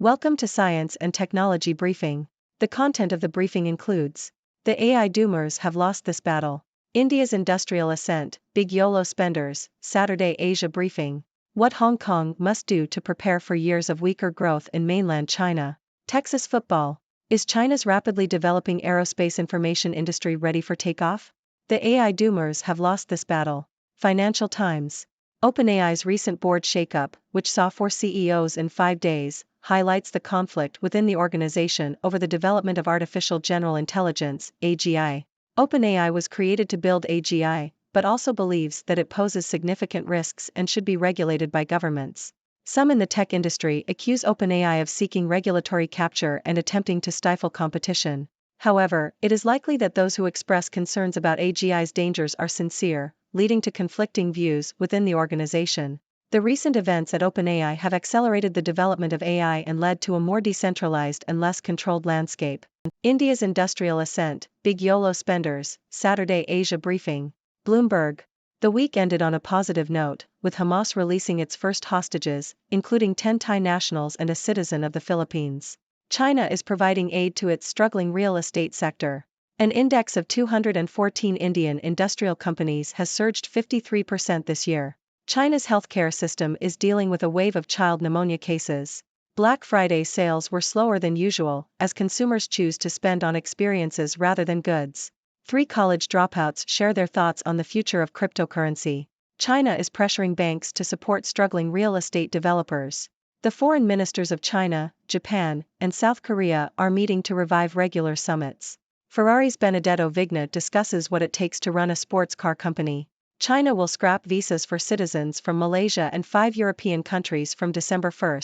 Welcome to Science and Technology Briefing. The content of the briefing includes: the AI doomers have lost this battle. India's industrial ascent, big Yolo Spenders, Saturday Asia Briefing. What Hong Kong must do to prepare for years of weaker growth in mainland China. Texas football. Is China's rapidly developing aerospace information industry ready for takeoff? The AI doomers have lost this battle. Financial Times. OpenAI's recent board shakeup, which saw 4 CEOs in 5 days, highlights the conflict within the organization over the development of artificial general intelligence, AGI. OpenAI was created to build AGI, but also believes that it poses significant risks and should be regulated by governments. Some in the tech industry accuse OpenAI of seeking regulatory capture and attempting to stifle competition. However, it is likely that those who express concerns about AGI's dangers are sincere, leading to conflicting views within the organization. The recent events at OpenAI have accelerated the development of AI and led to a more decentralized and less controlled landscape. India's industrial ascent, big Yolo Spenders, Saturday Asia Briefing. Bloomberg. The week ended on a positive note, with Hamas releasing its first hostages, including 10 Thai nationals and a citizen of the Philippines. China is providing aid to its struggling real estate sector. An index of 214 Indian industrial companies has surged 53% this year. China's healthcare system is dealing with a wave of child pneumonia cases. Black Friday sales were slower than usual, as consumers choose to spend on experiences rather than goods. 3 college dropouts share their thoughts on the future of cryptocurrency. China is pressuring banks to support struggling real estate developers. The foreign ministers of China, Japan, and South Korea are meeting to revive regular summits. Ferrari's Benedetto Vigna discusses what it takes to run a sports car company. China will scrap visas for citizens from Malaysia and 5 European countries from December 1.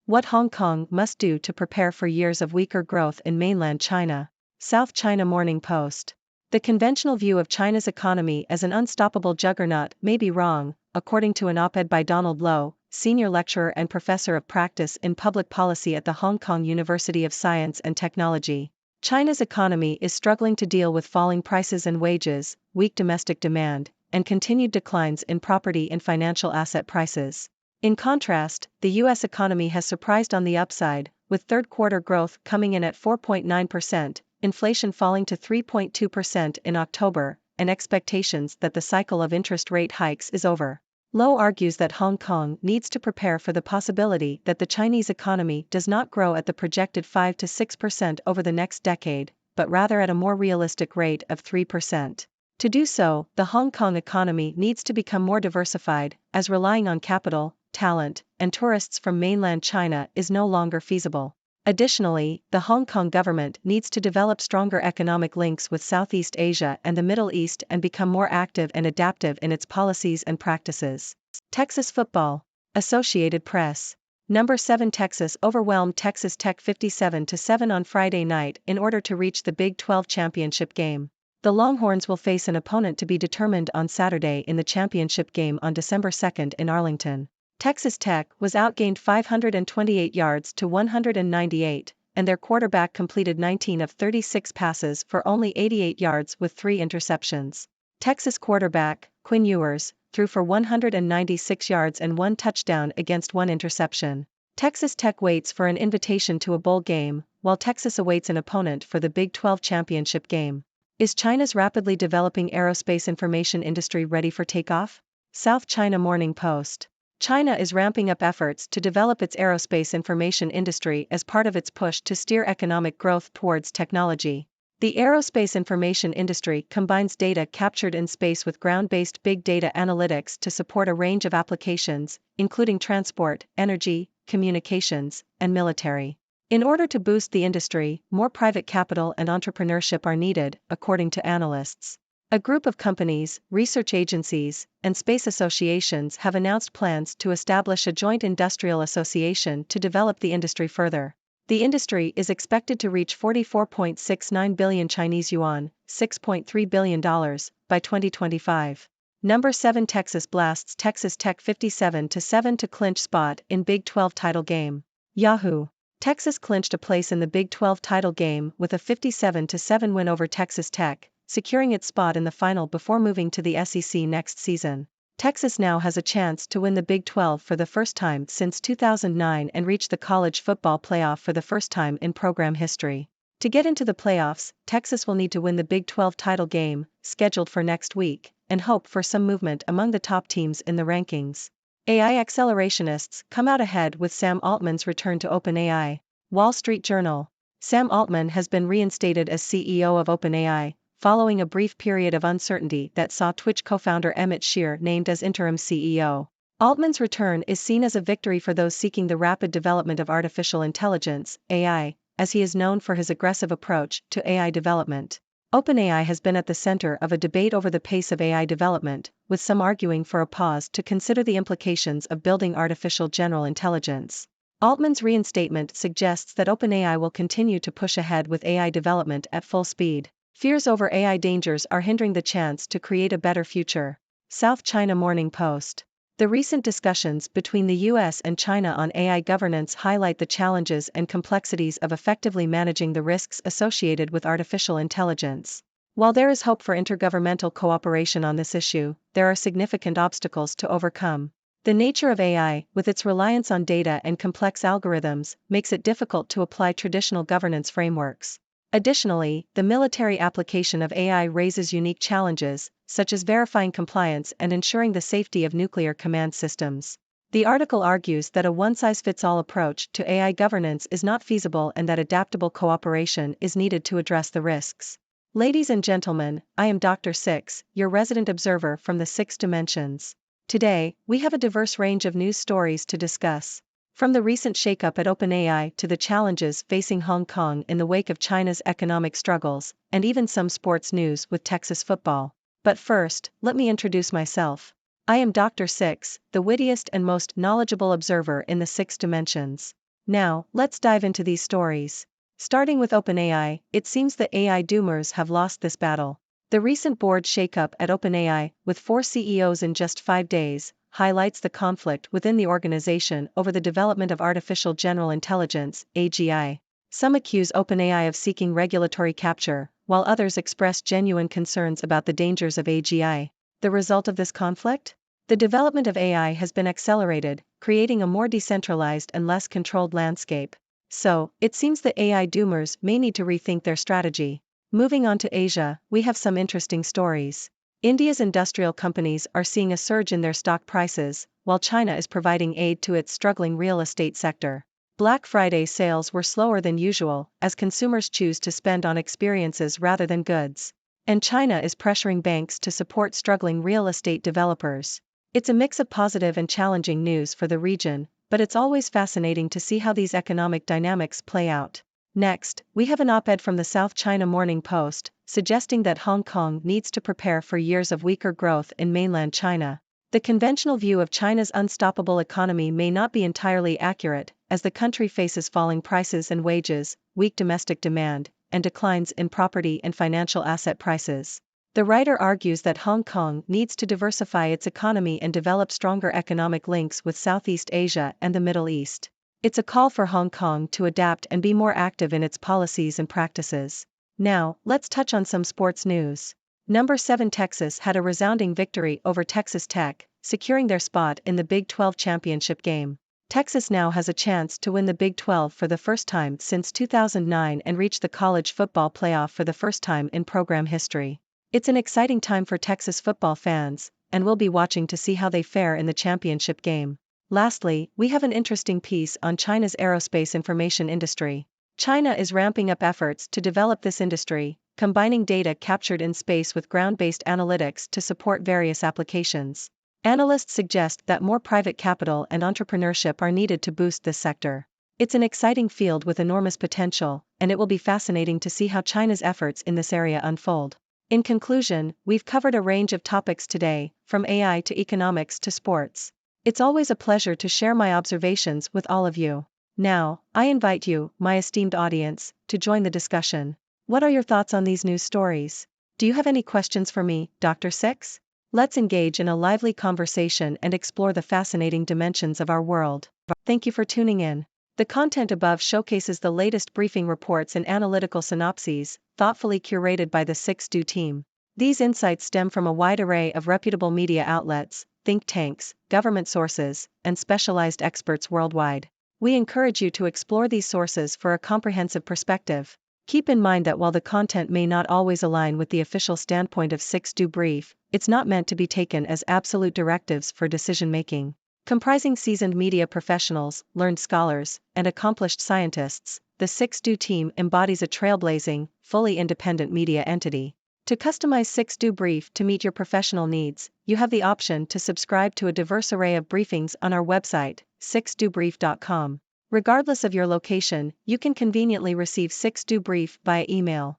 What Hong Kong must do to prepare for years of weaker growth in mainland China. South China Morning Post. The conventional view of China's economy as an unstoppable juggernaut may be wrong, according to an op-ed by Donald Low, senior lecturer and professor of practice in public policy at the Hong Kong University of Science and Technology. China's economy is struggling to deal with falling prices and wages, weak domestic demand, and continued declines in property and financial asset prices. In contrast, the U.S. economy has surprised on the upside, with third-quarter growth coming in at 4.9%, inflation falling to 3.2% in October, and expectations that the cycle of interest rate hikes is over. Low argues that Hong Kong needs to prepare for the possibility that the Chinese economy does not grow at the projected 5 to 6% over the next decade, but rather at a more realistic rate of 3%. To do so, the Hong Kong economy needs to become more diversified, as relying on capital, talent, and tourists from mainland China is no longer feasible. Additionally, the Hong Kong government needs to develop stronger economic links with Southeast Asia and the Middle East and become more active and adaptive in its policies and practices. Texas football. Associated Press. Number 7 Texas overwhelmed Texas Tech 57-7 on Friday night in order to reach the Big 12 championship game. The Longhorns will face an opponent to be determined on Saturday in the championship game on December 2 in Arlington. Texas Tech was outgained 528 yards to 198, and their quarterback completed 19 of 36 passes for only 88 yards with 3 interceptions. Texas quarterback, Quinn Ewers, threw for 196 yards and 1 touchdown against 1 interception. Texas Tech waits for an invitation to a bowl game, while Texas awaits an opponent for the Big 12 championship game. Is China's rapidly developing aerospace information industry ready for takeoff? South China Morning Post. China is ramping up efforts to develop its aerospace information industry as part of its push to steer economic growth towards technology. The aerospace information industry combines data captured in space with ground-based big data analytics to support a range of applications, including transport, energy, communications, and military. In order to boost the industry, more private capital and entrepreneurship are needed, according to analysts. A group of companies, research agencies, and space associations have announced plans to establish a joint industrial association to develop the industry further. The industry is expected to reach 44.69 billion Chinese yuan, $6.3 billion, by 2025. Number 7 Texas blasts Texas Tech 57-7 to clinch spot in Big 12 title game. Yahoo! Texas clinched a place in the Big 12 title game with a 57-7 win over Texas Tech, securing its spot in the final before moving to the SEC next season. Texas now has a chance to win the Big 12 for the first time since 2009 and reach the college football playoff for the first time in program history. To get into the playoffs, Texas will need to win the Big 12 title game, scheduled for next week, and hope for some movement among the top teams in the rankings. AI accelerationists come out ahead with Sam Altman's return to OpenAI. Wall Street Journal. Sam Altman has been reinstated as CEO of OpenAI, following a brief period of uncertainty that saw Twitch co-founder Emmett Shear named as interim CEO. Altman's return is seen as a victory for those seeking the rapid development of artificial intelligence, AI, as he is known for his aggressive approach to AI development. OpenAI has been at the center of a debate over the pace of AI development, with some arguing for a pause to consider the implications of building artificial general intelligence. Altman's reinstatement suggests that OpenAI will continue to push ahead with AI development at full speed. Fears over AI dangers are hindering the chance to create a better future. South China Morning Post. The recent discussions between the US and China on AI governance highlight the challenges and complexities of effectively managing the risks associated with artificial intelligence. While there is hope for intergovernmental cooperation on this issue, there are significant obstacles to overcome. The nature of AI, with its reliance on data and complex algorithms, makes it difficult to apply traditional governance frameworks. Additionally, the military application of AI raises unique challenges, such as verifying compliance and ensuring the safety of nuclear command systems. The article argues that a one-size-fits-all approach to AI governance is not feasible and that adaptable cooperation is needed to address the risks. Ladies and gentlemen, I am Dr. Six, your resident observer from the Six Dimensions. Today, we have a diverse range of news stories to discuss. From the recent shakeup at OpenAI to the challenges facing Hong Kong in the wake of China's economic struggles, and even some sports news with Texas football. But first, let me introduce myself. I am Dr. Six, the wittiest and most knowledgeable observer in the Six Dimensions. Now, let's dive into these stories. Starting with OpenAI, it seems the AI doomers have lost this battle. The recent board shakeup at OpenAI, with 4 CEOs in just 5 days, highlights the conflict within the organization over the development of artificial general intelligence, AGI. Some accuse OpenAI of seeking regulatory capture, while others express genuine concerns about the dangers of AGI. The result of this conflict? The development of AI has been accelerated, creating a more decentralized and less controlled landscape. So, it seems the AI doomers may need to rethink their strategy. Moving on to Asia, we have some interesting stories. India's industrial companies are seeing a surge in their stock prices, while China is providing aid to its struggling real estate sector. Black Friday sales were slower than usual, as consumers choose to spend on experiences rather than goods. And China is pressuring banks to support struggling real estate developers. It's a mix of positive and challenging news for the region, but it's always fascinating to see how these economic dynamics play out. Next, we have an op-ed from the South China Morning Post, suggesting that Hong Kong needs to prepare for years of weaker growth in mainland China. The conventional view of China's unstoppable economy may not be entirely accurate, as the country faces falling prices and wages, weak domestic demand, and declines in property and financial asset prices. The writer argues that Hong Kong needs to diversify its economy and develop stronger economic links with Southeast Asia and the Middle East. It's a call for Hong Kong to adapt and be more active in its policies and practices. Now, let's touch on some sports news. Number 7 Texas had a resounding victory over Texas Tech, securing their spot in the Big 12 championship game. Texas now has a chance to win the Big 12 for the first time since 2009 and reach the college football playoff for the first time in program history. It's an exciting time for Texas football fans, and we'll be watching to see how they fare in the championship game. Lastly, we have an interesting piece on China's aerospace information industry. China is ramping up efforts to develop this industry, combining data captured in space with ground-based analytics to support various applications. Analysts suggest that more private capital and entrepreneurship are needed to boost this sector. It's an exciting field with enormous potential, and it will be fascinating to see how China's efforts in this area unfold. In conclusion, we've covered a range of topics today, from AI to economics to sports. It's always a pleasure to share my observations with all of you. Now, I invite you, my esteemed audience, to join the discussion. What are your thoughts on these news stories? Do you have any questions for me, Dr. Six? Let's engage in a lively conversation and explore the fascinating dimensions of our world. Thank you for tuning in. The content above showcases the latest briefing reports and analytical synopses, thoughtfully curated by the 6Do team. These insights stem from a wide array of reputable media outlets, think tanks, government sources, and specialized experts worldwide. We encourage you to explore these sources for a comprehensive perspective. Keep in mind that while the content may not always align with the official standpoint of 6Do Brief, it's not meant to be taken as absolute directives for decision-making. Comprising seasoned media professionals, learned scholars, and accomplished scientists, the 6Do team embodies a trailblazing, fully independent media entity. To customize 6Do Brief to meet your professional needs, you have the option to subscribe to a diverse array of briefings on our website, 6dobrief.com. Regardless of your location, you can conveniently receive 6Do Brief via email.